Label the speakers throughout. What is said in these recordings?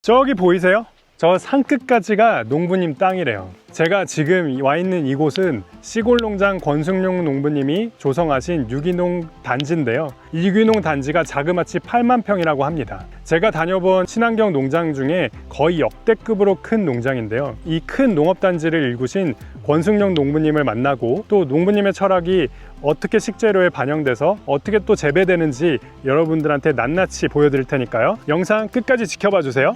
Speaker 1: 저기 보이세요? 저 산 끝까지가 농부님 땅이래요. 제가 지금 와 있는 이곳은 시골농장 권승용 농부님이 조성하신 유기농 단지인데요. 이 유기농 단지가 자그마치 8만 평이라고 합니다. 제가 다녀본 친환경 농장 중에 거의 역대급으로 큰 농장인데요. 이 큰 농업단지를 일구신 권승용 농부님을 만나고 또 농부님의 철학이 어떻게 식재료에 반영돼서 어떻게 또 재배되는지 여러분들한테 낱낱이 보여드릴 테니까요. 영상 끝까지 지켜봐 주세요.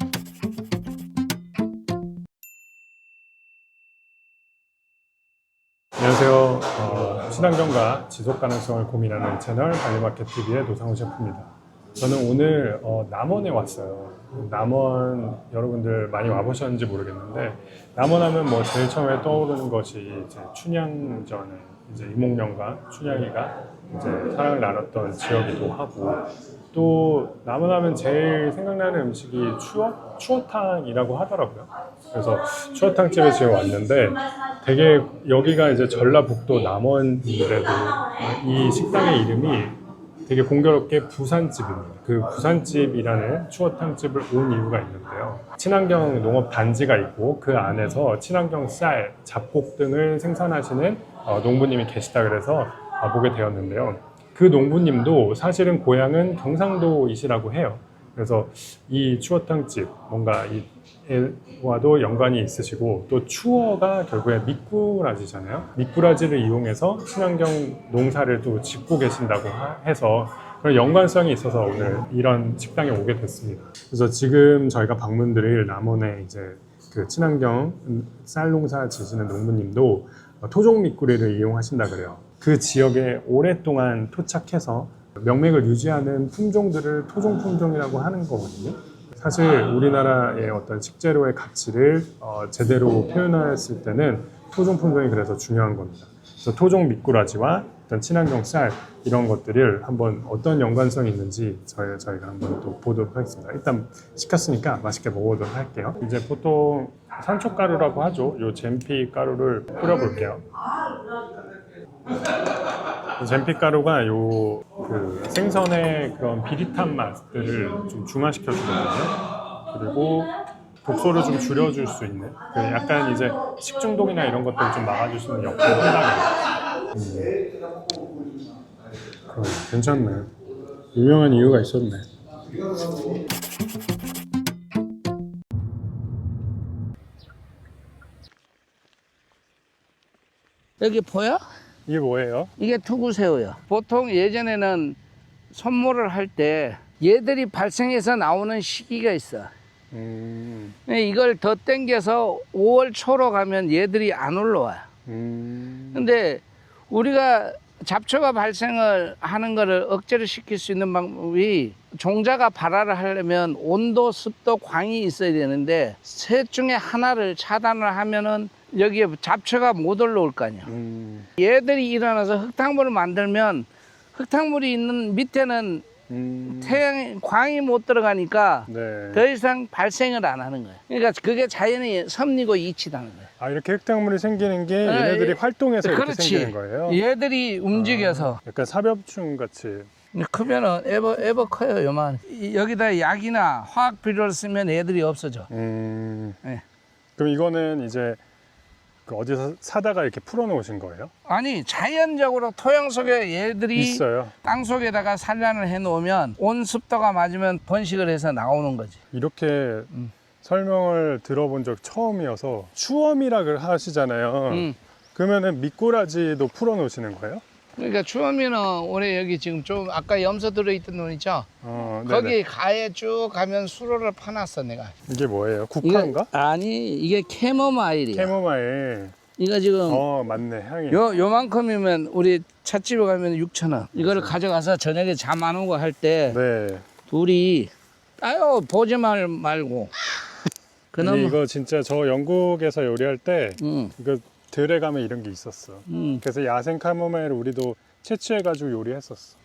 Speaker 1: 안녕하세요. 친환경과 지속가능성을 고민하는 채널 발리마켓TV의 노상훈 셰프입니다. 저는 오늘 남원에 왔어요. 남원 여러분들 많이 와보셨는지 모르겠는데, 남원하면 뭐 제일 처음에 떠오르는 것이 이제 춘향전에 이제 이몽룡과 춘향이가 이제 사랑을 나눴던 지역이기도 하고, 또 남원하면 제일 생각나는 음식이 추어탕이라고 하더라고요. 그래서 추어탕 집에 지금 왔는데, 되게 여기가 이제 전라북도 남원인데도 이 식당의 이름이 되게 공교롭게 부산집입니다. 그 부산집이라는 추어탕집을 온 이유가 있는데요. 친환경 농업 단지가 있고 그 안에서 친환경 쌀, 잡곡 등을 생산하시는 농부님이 계시다 그래서 보게 되었는데요. 그 농부님도 사실은 고향은 경상도이시라고 해요. 그래서 이 추어탕집 뭔가 와도 연관이 있으시고, 또 추어가 결국에 미꾸라지잖아요. 미꾸라지를 이용해서 친환경 농사를 또 짓고 계신다고 해서 그런 연관성이 있어서 오늘 이런 식당에 오게 됐습니다. 그래서 지금 저희가 방문드릴 남원의 이제 그 친환경 쌀 농사 지시는 농부님도 토종 미꾸리를 이용하신다 그래요. 그 지역에 오랫동안 토착해서 명맥을 유지하는 품종들을 토종 품종이라고 하는 거거든요. 사실 우리나라의 어떤 식재료의 가치를 제대로 표현했을 때는 토종 품종이 그래서 중요한 겁니다. 그래서 토종 미꾸라지와 어떤 친환경 쌀 이런 것들을 한번 어떤 연관성이 있는지 저희가 한번 또 보도록 하겠습니다. 일단 시켰으니까 맛있게 먹어보도록 할게요. 이제 보통 산초가루라고 하죠. 요 젠피 가루를 뿌려볼게요. 젠피 가루가 그 생선의 그런 비릿한 맛들을 좀 중화시켜 주거든요. 그리고 독소를 좀 줄여줄 수 있는 그 약간 이제 식중독이나 이런 것들을 좀 막아줄 수 있는 역할을 한다고. 괜찮네. 유명한 이유가 있었네.
Speaker 2: 여기 보여?
Speaker 1: 이게 뭐예요?
Speaker 2: 이게 투구새우야. 보통 예전에는 선모를 할 때 얘들이 발생해서 나오는 시기가 있어. 이걸 더 당겨서 5월 초로 가면 얘들이 안 올라와요. 근데 우리가 잡초가 발생을 하는 거를 억제를 시킬 수 있는 방법이, 종자가 발화를 하려면 온도, 습도, 광이 있어야 되는데 셋 중에 하나를 차단을 하면은 여기에 잡초가 못 올라올 거 아니야. 얘들이 일어나서 흙탕물을 만들면 흙탕물이 있는 밑에는 태양 광이 못 들어가니까
Speaker 1: 네.
Speaker 2: 더 이상 발생을 안 하는 거야. 그러니까 그게 자연의 섭리고 이치라는 거야.
Speaker 1: 아, 이렇게 흙탕물이 생기는 게 얘네들이 활동해서 이렇게
Speaker 2: 그렇지.
Speaker 1: 생기는 거예요?
Speaker 2: 얘들이 움직여서.
Speaker 1: 약간 사벽충 같이.
Speaker 2: 크면은 에버 커요, 요만. 여기다 약이나 화학 비료를 쓰면 애들이 없어져. 네.
Speaker 1: 그럼 이거는 이제 그 어디서 사다가 이렇게 풀어놓으신 거예요?
Speaker 2: 아니, 자연적으로 토양 속에 얘들이
Speaker 1: 있어요.
Speaker 2: 땅 속에다가 산란을 해 놓으면 온 습도가 맞으면 번식을 해서 나오는 거지.
Speaker 1: 이렇게 설명을 들어본 적 처음이어서 추어미라 하시잖아요. 그러면은 미꾸라지도 풀어놓으시는 거예요?
Speaker 2: 그러니까 추어미는 올해 여기 지금 좀 아까 염소 들어있던 놈 있죠? 거기 가에 쭉 가면 수로를 파놨어 내가.
Speaker 1: 이게 뭐예요? 국화인가?
Speaker 2: 아니, 이게 캐모마일이야.
Speaker 1: 캐모마일.
Speaker 2: 이거 지금
Speaker 1: 맞네, 향이.
Speaker 2: 요만큼이면 우리 찻집에 가면 6,000원. 이거를 가져가서 저녁에 잠 안 오고 할 때
Speaker 1: 네.
Speaker 2: 둘이 보지 말고.
Speaker 1: 아니, 이거 진짜 저 영국에서 요리할 때
Speaker 2: 응.
Speaker 1: 이거 들에 가면 이런 게 있었어. 그래서 야생 카모마일을 우리도 채취해가지고 요리했었어.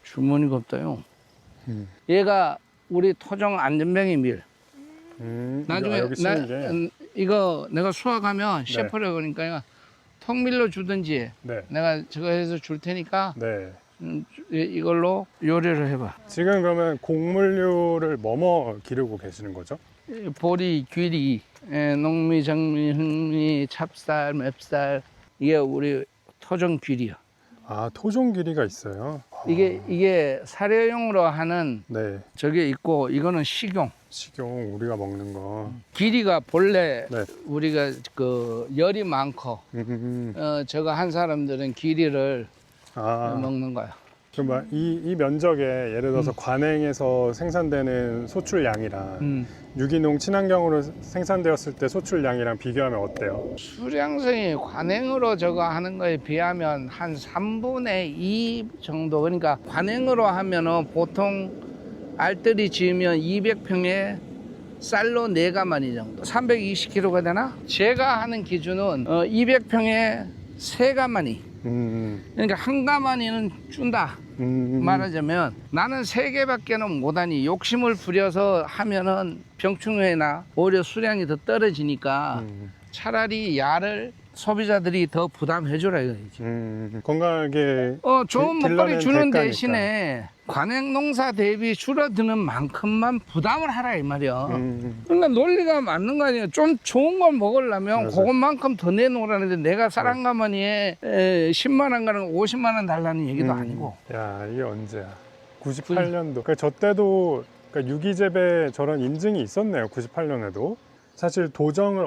Speaker 2: 주머니가 없다요. 얘가 우리 토종 안전뱅이 밀. 나중에
Speaker 1: 여기 쓰는 게.
Speaker 2: 이거 내가 수확하면 셰프를 그러니까 통밀로 주든지
Speaker 1: 네.
Speaker 2: 내가 저거 해서 줄 테니까
Speaker 1: 네.
Speaker 2: 이걸로 요리를 해봐.
Speaker 1: 지금 그러면 곡물류를 뭐뭐 기르고 계시는 거죠?
Speaker 2: 보리, 귀리, 농미, 정미, 흑미, 찹쌀, 맵쌀. 이게 우리 토종 귀리야.
Speaker 1: 아, 토종 기리가 있어요.
Speaker 2: 이게 사료용으로 하는
Speaker 1: 네,
Speaker 2: 저게 있고 이거는 식용.
Speaker 1: 식용 우리가 먹는 거.
Speaker 2: 귀리가 본래
Speaker 1: 네.
Speaker 2: 우리가 그 열이 많고 저거 한 사람들은 귀리를
Speaker 1: 아,
Speaker 2: 먹는 거야.
Speaker 1: 그럼 이 면적에 예를 들어서 관행에서 생산되는 소출량이랑 유기농 친환경으로 생산되었을 때 소출량이랑 비교하면 어때요?
Speaker 2: 수량성이 관행으로 저거 하는 거에 비하면 한 3분의 2 정도. 그러니까 관행으로 하면은 보통 알뜰히 지으면 200평에 쌀로 4가마니 정도. 320kg가 되나? 제가 하는 기준은 200평에 3가마니. 그러니까 한 가마니는 준다. 말하자면 나는 3개밖에는 못하니 욕심을 부려서 하면은 병충해나 오히려 수량이 더 떨어지니까 차라리 야를 소비자들이 더 부담해주라 이거지.
Speaker 1: 건강하게
Speaker 2: 좋은
Speaker 1: 길러낸
Speaker 2: 먹거리 주는
Speaker 1: 대가니까.
Speaker 2: 대신에 관행농사 대비 줄어드는 만큼만 부담을 하라 이 말이야. 그러니까 논리가 맞는 거 아니에요. 좀 좋은 걸 먹으려면
Speaker 1: 맞아요.
Speaker 2: 그것만큼 더 내놓으라는데 내가 쌀 한 가마니에 10만 원 가는 50만 원 달라는 얘기도 아니고.
Speaker 1: 야, 이게 언제야? 98년도. 그러니까 저 때도 그러니까 유기재배 저런 인증이 있었네요. 98년에도. 사실 도정한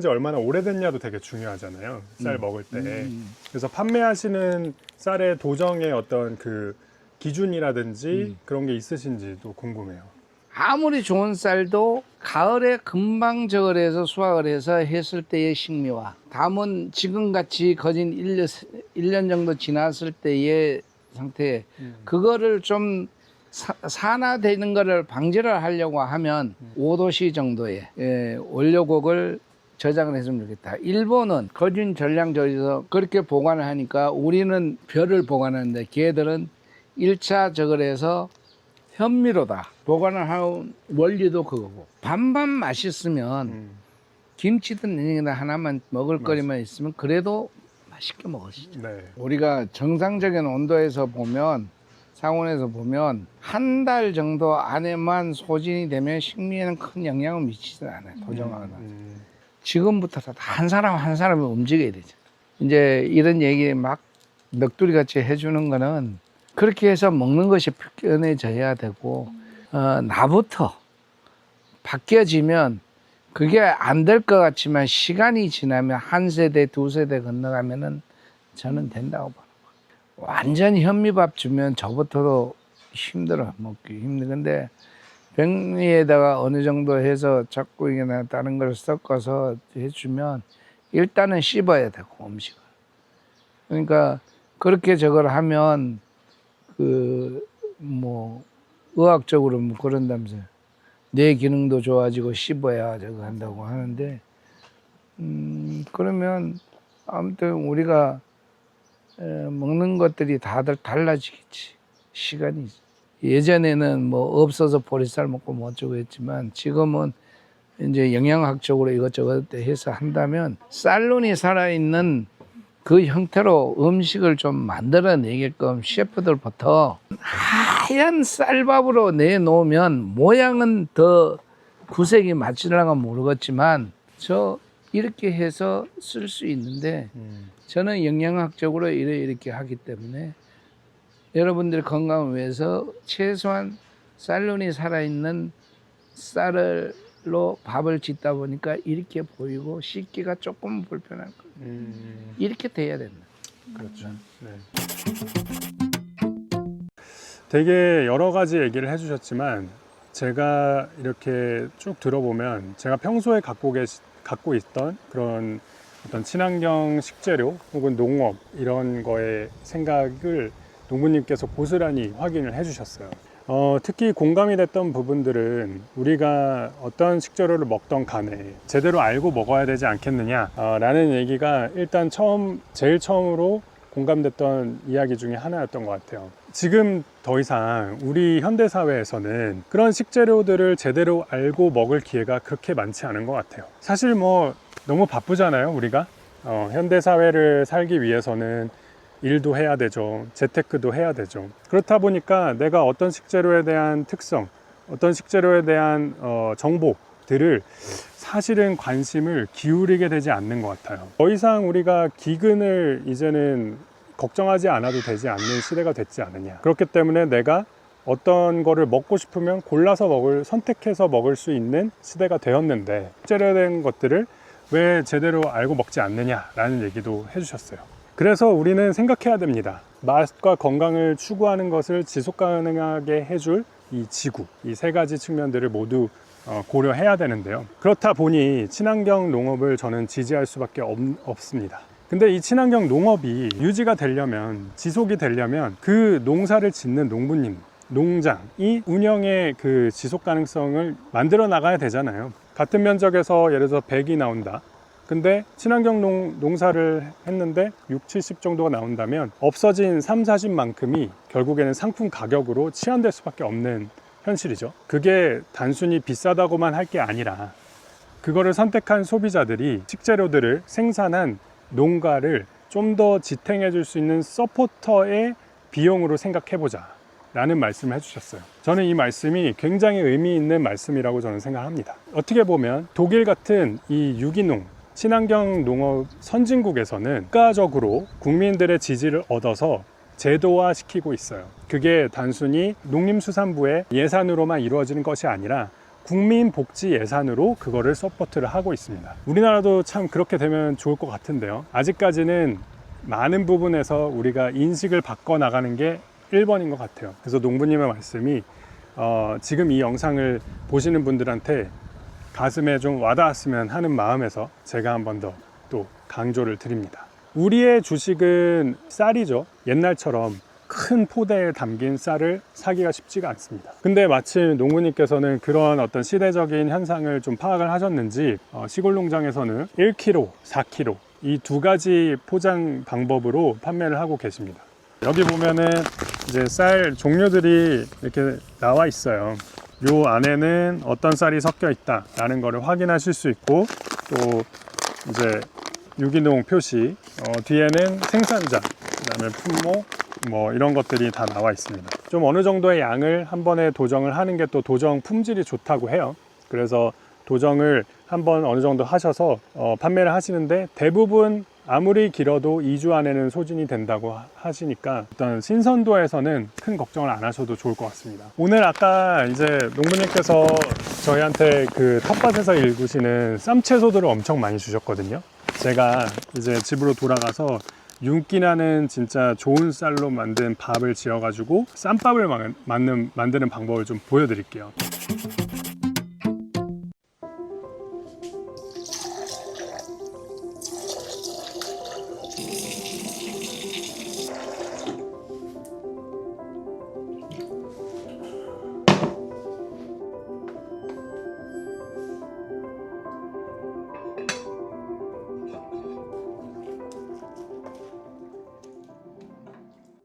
Speaker 1: 지 얼마나 오래됐냐도 되게 중요하잖아요. 쌀 먹을 때. 그래서 판매하시는 쌀의 도정의 어떤 그 기준이라든지 그런 게 있으신지도 궁금해요.
Speaker 2: 아무리 좋은 쌀도 가을에 금방 저걸 해서 수확을 해서 했을 때의 식미와 담은 지금같이 거진 1년 정도 지났을 때의 상태, 그거를 좀 산화되는 거를 방지를 하려고 하면 5도씨 정도의 원료곡을 저장을 했으면 좋겠다. 일본은 거진 전량저에서 그렇게 보관을 하니까 우리는 별을 보관하는데 걔들은 1차 저걸 해서 현미로다 보관을 하는 원리도 그거고, 반반 맛있으면 김치든 냉이든 하나만 먹을 거리만 있으면 그래도 맛있게 먹으시죠.
Speaker 1: 네.
Speaker 2: 우리가 정상적인 온도에서 보면, 상온에서 보면 한 달 정도 안에만 소진이 되면 식미에는 큰 영향을 미치지 않아요. 도정하거나. 지금부터 한 사람 한 사람이 움직여야 되죠. 이제 이런 얘기 막 넋두리 같이 해주는 거는 그렇게 해서 먹는 것이 편해져야 되고, 나부터 바뀌어지면 그게 안 될 것 같지만 시간이 지나면 한 세대, 두 세대 건너가면은 저는 된다고 봐요. 완전 현미밥 주면 저부터도 힘들어, 먹기 힘들어. 근데 백미에다가 어느 정도 해서 잡곡이나 다른 걸 섞어서 해주면 일단은 씹어야 되고, 음식을. 그러니까 그렇게 저걸 하면 의학적으로 뭐 그런다면서요. 뇌 기능도 좋아지고 씹어야 저거 한다고 하는데, 그러면 아무튼 우리가 먹는 것들이 다들 달라지겠지. 시간이. 예전에는 뭐 없어서 보리쌀 먹고 뭐 어쩌고 했지만 지금은 이제 영양학적으로 이것저것 해서 한다면 쌀론이 살아있는 그 형태로 음식을 좀 만들어내게끔 셰프들부터 하얀 쌀밥으로 내놓으면 모양은 더 구색이 맞으려고 모르겠지만 이렇게 해서 쓸 수 있는데, 저는 영양학적으로 이렇게 하기 때문에 여러분들 건강을 위해서 최소한 쌀론이 살아있는 쌀로 밥을 짓다 보니까 이렇게 보이고 씻기가 조금 불편할 거예요. 이렇게 돼야 된다.
Speaker 1: 그렇죠. 네. 되게 여러 가지 얘기를 해주셨지만 제가 이렇게 쭉 들어보면 제가 평소에 갖고 있던 그런 어떤 친환경 식재료 혹은 농업 이런 거에 생각을 농부님께서 고스란히 확인을 해주셨어요. 특히 공감이 됐던 부분들은 우리가 어떤 식재료를 먹던 간에 제대로 알고 먹어야 되지 않겠느냐 라는 얘기가 일단 제일 처음으로 공감됐던 이야기 중에 하나였던 것 같아요. 지금 더 이상 우리 현대사회에서는 그런 식재료들을 제대로 알고 먹을 기회가 그렇게 많지 않은 것 같아요. 사실 뭐 너무 바쁘잖아요, 우리가. 현대사회를 살기 위해서는 일도 해야 되죠. 재테크도 해야 되죠. 그렇다 보니까 내가 어떤 식재료에 대한 특성, 어떤 식재료에 대한 정보들을 사실은 관심을 기울이게 되지 않는 것 같아요. 더 이상 우리가 기근을 이제는 걱정하지 않아도 되지 않는 시대가 됐지 않느냐. 그렇기 때문에 내가 어떤 거를 먹고 싶으면 골라서 선택해서 먹을 수 있는 시대가 되었는데, 식재료에 대한 것들을 왜 제대로 알고 먹지 않느냐라는 얘기도 해주셨어요. 그래서 우리는 생각해야 됩니다. 맛과 건강을 추구하는 것을 지속 가능하게 해줄 이 지구, 이 세 가지 측면들을 모두 고려해야 되는데요. 그렇다 보니 친환경 농업을 저는 지지할 수밖에 없습니다. 근데 이 친환경 농업이 유지가 되려면, 지속이 되려면 그 농사를 짓는 농부님, 농장이 운영의 그 지속 가능성을 만들어 나가야 되잖아요. 같은 면적에서 예를 들어서 100이 나온다. 근데 친환경 농사를 했는데 6, 70 정도가 나온다면 없어진 3, 40만큼이 결국에는 상품 가격으로 치환될 수밖에 없는 현실이죠. 그게 단순히 비싸다고만 할 게 아니라 그거를 선택한 소비자들이 식재료들을 생산한 농가를 좀 더 지탱해 줄 수 있는 서포터의 비용으로 생각해보자 라는 말씀을 해주셨어요. 저는 이 말씀이 굉장히 의미 있는 말씀이라고 저는 생각합니다. 어떻게 보면 독일 같은 이 유기농, 친환경 농업 선진국에서는 국가적으로 국민들의 지지를 얻어서 제도화 시키고 있어요. 그게 단순히 농림수산부의 예산으로만 이루어지는 것이 아니라 국민복지 예산으로 그거를 서포트를 하고 있습니다. 우리나라도 참 그렇게 되면 좋을 것 같은데요. 아직까지는 많은 부분에서 우리가 인식을 바꿔나가는 게 1번인 것 같아요. 그래서 농부님의 말씀이 지금 이 영상을 보시는 분들한테 가슴에 좀 와닿았으면 하는 마음에서 제가 한 번 더 또 강조를 드립니다. 우리의 주식은 쌀이죠. 옛날처럼 큰 포대에 담긴 쌀을 사기가 쉽지가 않습니다. 근데 마침 농부님께서는 그런 어떤 시대적인 현상을 좀 파악을 하셨는지 시골 농장에서는 1kg, 4kg 이 두 가지 포장 방법으로 판매를 하고 계십니다. 여기 보면은 이제 쌀 종류들이 이렇게 나와 있어요. 요 안에는 어떤 쌀이 섞여 있다라는 거를 확인하실 수 있고, 또 이제 유기농 표시, 뒤에는 생산자, 그다음에 품목, 뭐 이런 것들이 다 나와 있습니다. 좀 어느 정도의 양을 한 번에 도정을 하는 게 또 도정 품질이 좋다고 해요. 그래서 도정을 한번 어느 정도 하셔서 판매를 하시는데, 대부분 아무리 길어도 2주 안에는 소진이 된다고 하시니까 어떤 신선도에서는 큰 걱정을 안 하셔도 좋을 것 같습니다. 오늘 아까 이제 농부님께서 저희한테 그 텃밭에서 일구시는 쌈채소들을 엄청 많이 주셨거든요. 제가 이제 집으로 돌아가서 윤기나는 진짜 좋은 쌀로 만든 밥을 지어가지고 쌈밥을 만드는 방법을 좀 보여드릴게요.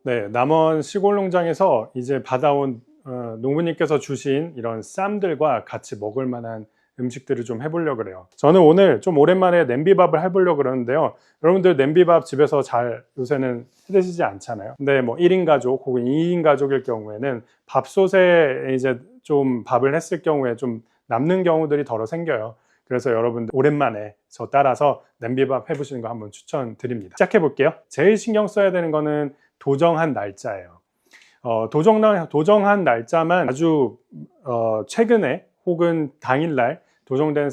Speaker 1: 네, 남원 시골 농장에서 이제 받아온 농부님께서 주신 이런 쌈들과 같이 먹을 만한 음식들을 좀 해보려고 그래요. 저는 오늘 좀 오랜만에 냄비밥을 해보려고 그러는데요. 여러분들 냄비밥 집에서 잘 요새는 해드시지 않잖아요. 근데 뭐 1인 가족 혹은 2인 가족일 경우에는 밥솥에 이제 좀 밥을 했을 경우에 좀 남는 경우들이 덜어 생겨요. 그래서 여러분들 오랜만에 저 따라서 냄비밥 해보시는 거 한번 추천드립니다. 시작해 볼게요. 제일 신경 써야 되는 거는 도정한 날짜예요. 도정한 날짜만 아주 최근에 혹은 당일날 도정된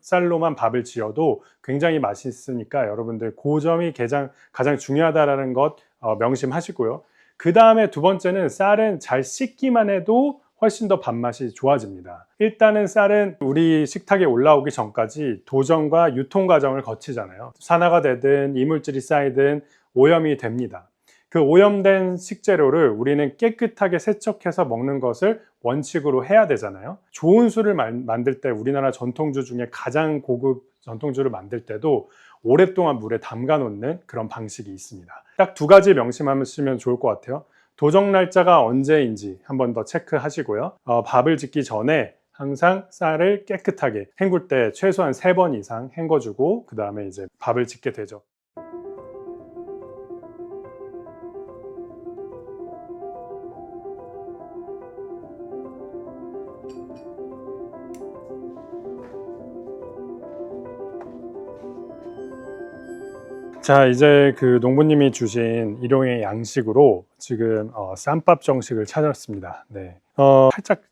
Speaker 1: 쌀로만 밥을 지어도 굉장히 맛있으니까 여러분들 그 점이 가장 중요하다는 것 명심하시고요. 그 다음에 두 번째는 쌀은 잘 씻기만 해도 훨씬 더 밥맛이 좋아집니다. 일단은 쌀은 우리 식탁에 올라오기 전까지 도정과 유통 과정을 거치잖아요. 산화가 되든 이물질이 쌓이든 오염이 됩니다. 그 오염된 식재료를 우리는 깨끗하게 세척해서 먹는 것을 원칙으로 해야 되잖아요. 좋은 술을 만들 때 우리나라 전통주 중에 가장 고급 전통주를 만들 때도 오랫동안 물에 담가 놓는 그런 방식이 있습니다. 딱 두 가지 명심하시면 좋을 것 같아요. 도정 날짜가 언제인지 한번 더 체크하시고요. 밥을 짓기 전에 항상 쌀을 깨끗하게 헹굴 때 최소한 3번 이상 헹궈주고 그 다음에 이제 밥을 짓게 되죠. 자, 이제 그 농부님이 주신 일용의 양식으로 지금 쌈밥 정식을 찾았습니다. 네. 살짝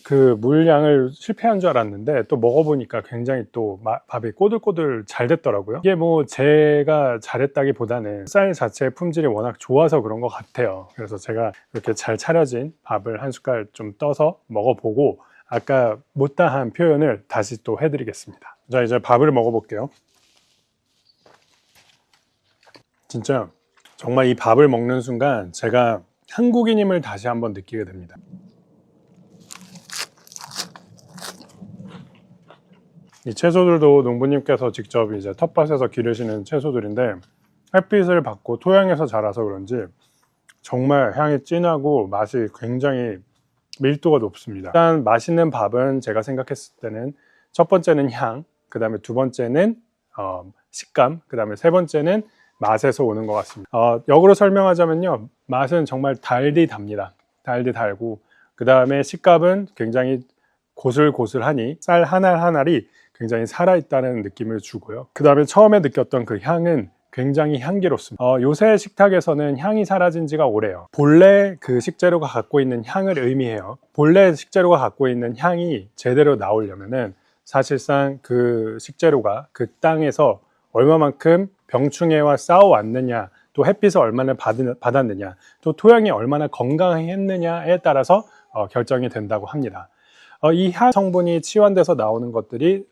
Speaker 1: 그 물량을 실패한 줄 알았는데 또 먹어보니까 굉장히 또 밥이 꼬들꼬들 잘 됐더라고요. 이게 뭐 제가 잘했다기보다는 쌀 자체의 품질이 워낙 좋아서 그런 것 같아요. 그래서 제가 이렇게 잘 차려진 밥을 한 숟갈 좀 떠서 먹어보고 아까 못다한 표현을 다시 또 해드리겠습니다. 자, 이제 밥을 먹어볼게요. 진짜 정말 이 밥을 먹는 순간 제가 한국인임을 다시 한번 느끼게 됩니다. 이 채소들도 농부님께서 직접 이제 텃밭에서 기르시는 채소들인데 햇빛을 받고 토양에서 자라서 그런지 정말 향이 진하고 맛이 굉장히 밀도가 높습니다. 일단 맛있는 밥은 제가 생각했을 때는 첫 번째는 향, 그 다음에 두 번째는 식감, 그 다음에 세 번째는 맛에서 오는 것 같습니다. 역으로 설명하자면요, 맛은 정말 달디 답니다. 달디 달고, 그 다음에 식감은 굉장히 고슬고슬하니 쌀 한 알 한 알이 굉장히 살아있다는 느낌을 주고요. 그 다음에 처음에 느꼈던 그 향은 굉장히 향기롭습니다. 요새 식탁에서는 향이 사라진 지가 오래요. 본래 그 식재료가 갖고 있는 향을 의미해요. 본래 식재료가 갖고 있는 향이 제대로 나오려면은 사실상 그 식재료가 그 땅에서 얼마만큼 병충해와 싸워왔느냐, 또 햇빛을 얼마나 받았느냐, 또 토양이 얼마나 건강했느냐에 따라서 결정이 된다고 합니다. 이 향 성분이 치환돼서 나오는 것들이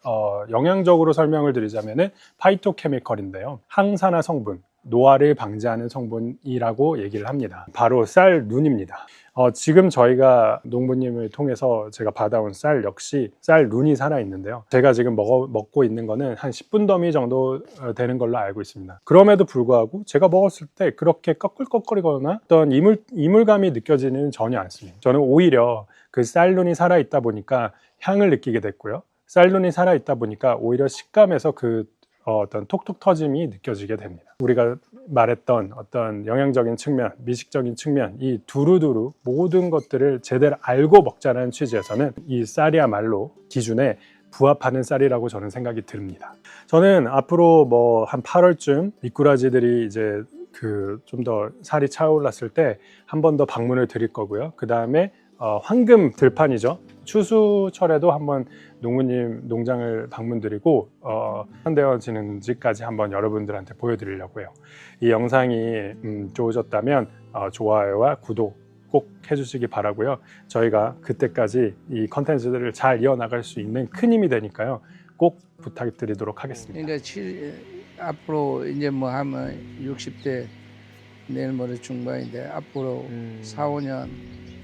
Speaker 1: 영양적으로 설명을 드리자면은 파이토케미컬인데요. 항산화 성분, 노화를 방지하는 성분이라고 얘기를 합니다. 바로 쌀 눈입니다. 지금 저희가 농부님을 통해서 제가 받아온 쌀 역시 쌀 눈이 살아있는데요. 제가 지금 먹고 있는 거는 한 10분 더미 정도 되는 걸로 알고 있습니다. 그럼에도 불구하고 제가 먹었을 때 그렇게 꺼끌꺼끌거나 어떤 이물감이 느껴지는 전혀 않습니다. 저는 오히려 그 쌀 눈이 살아있다 보니까 향을 느끼게 됐고요. 쌀 눈이 살아있다 보니까 오히려 식감에서 그 어떤 톡톡 터짐이 느껴지게 됩니다. 우리가 말했던 어떤 영양적인 측면, 미식적인 측면, 이 두루두루 모든 것들을 제대로 알고 먹자는 취지에서는 이 쌀이야말로 기준에 부합하는 쌀이라고 저는 생각이 듭니다. 저는 앞으로 뭐 한 8월쯤 미꾸라지들이 이제 그 좀 더 살이 차올랐을 때 한 번 더 방문을 드릴 거고요. 그 다음에 황금 들판이죠. 추수철에도 한번 농부님 농장을 방문드리고 현대어지는지까지 한번 여러분들한테 보여드리려고 해요. 이 영상이 좋으셨다면 좋아요와 구독 꼭 해주시기 바라고요. 저희가 그때까지 이 컨텐츠들을 잘 이어나갈 수 있는 큰 힘이 되니까요. 꼭 부탁드리도록 하겠습니다.
Speaker 2: 그러니까 앞으로 이제 뭐 하면 60대 내일 모레 중반인데 앞으로 4, 5년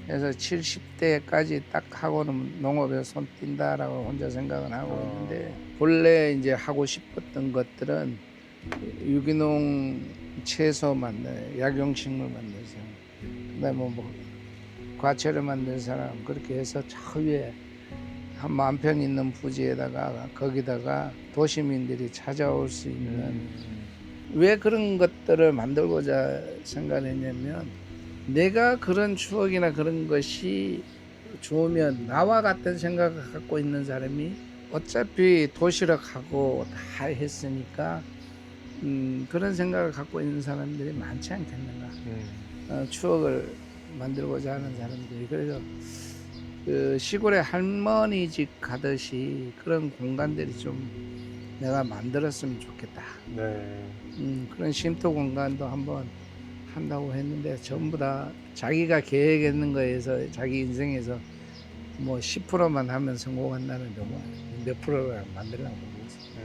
Speaker 2: 해서 70대까지 딱 하고는 농업에 손 띈다라고 혼자 생각은 하고 있는데 본래 이제 하고 싶었던 것들은 유기농 채소 만들, 약용식물 만들어서 그다음에 뭐 과채를 만든 사람 그렇게 해서 저 위에 한 10,000평 있는 부지에다가 거기다가 도시민들이 찾아올 수 있는 왜 그런 것들을 만들고자 생각했냐면 내가 그런 추억이나 그런 것이 좋으면 나와 같은 생각을 갖고 있는 사람이 어차피 도시로 가고 다 했으니까 그런 생각을 갖고 있는 사람들이 많지 않겠는가. 추억을 만들고자 하는 사람들이. 그래서 그 시골의 할머니 집 가듯이 그런 공간들이 좀 내가 만들었으면 좋겠다.
Speaker 1: 네.
Speaker 2: 그런 쉼터 공간도 한번 한다고 했는데 전부 다 자기가 계획했는 거에서 자기 인생에서 뭐 10%만 하면 성공한다는데 뭐 몇 프로를 만들려고 하고 있어요.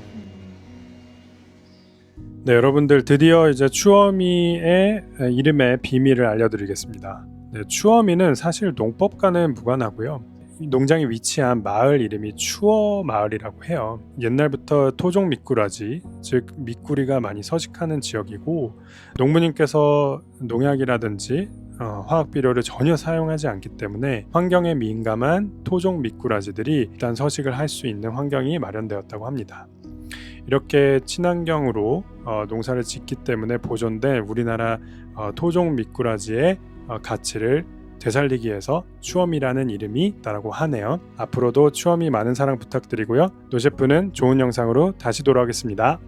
Speaker 1: 네, 여러분들 드디어 이제 추어미의 이름의 비밀을 알려드리겠습니다. 네, 추어미는 사실 농법과는 무관하고요. 농장이 위치한 마을 이름이 추어 마을이라고 해요. 옛날부터 토종 미꾸라지, 즉 미꾸리가 많이 서식하는 지역이고 농부님께서 농약이라든지 화학 비료를 전혀 사용하지 않기 때문에 환경에 민감한 토종 미꾸라지들이 일단 서식을 할 수 있는 환경이 마련되었다고 합니다. 이렇게 친환경으로 농사를 짓기 때문에 보존된 우리나라 토종 미꾸라지의 가치를 되살리기 위해서 추어미라는 이름이 있다고 하네요. 앞으로도 추어미 많은 사랑 부탁드리고요. 노셰프는 좋은 영상으로 다시 돌아오겠습니다.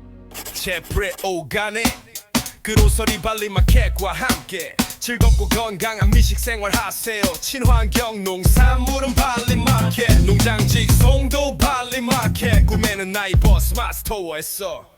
Speaker 3: 그로서리 발리마켓과 함께 즐겁고 건강한 미식생활 하세요. 친환경 농산물은 발리마켓, 농장 직송도 발리마켓, 구매는 나이버 스마트스토어에서.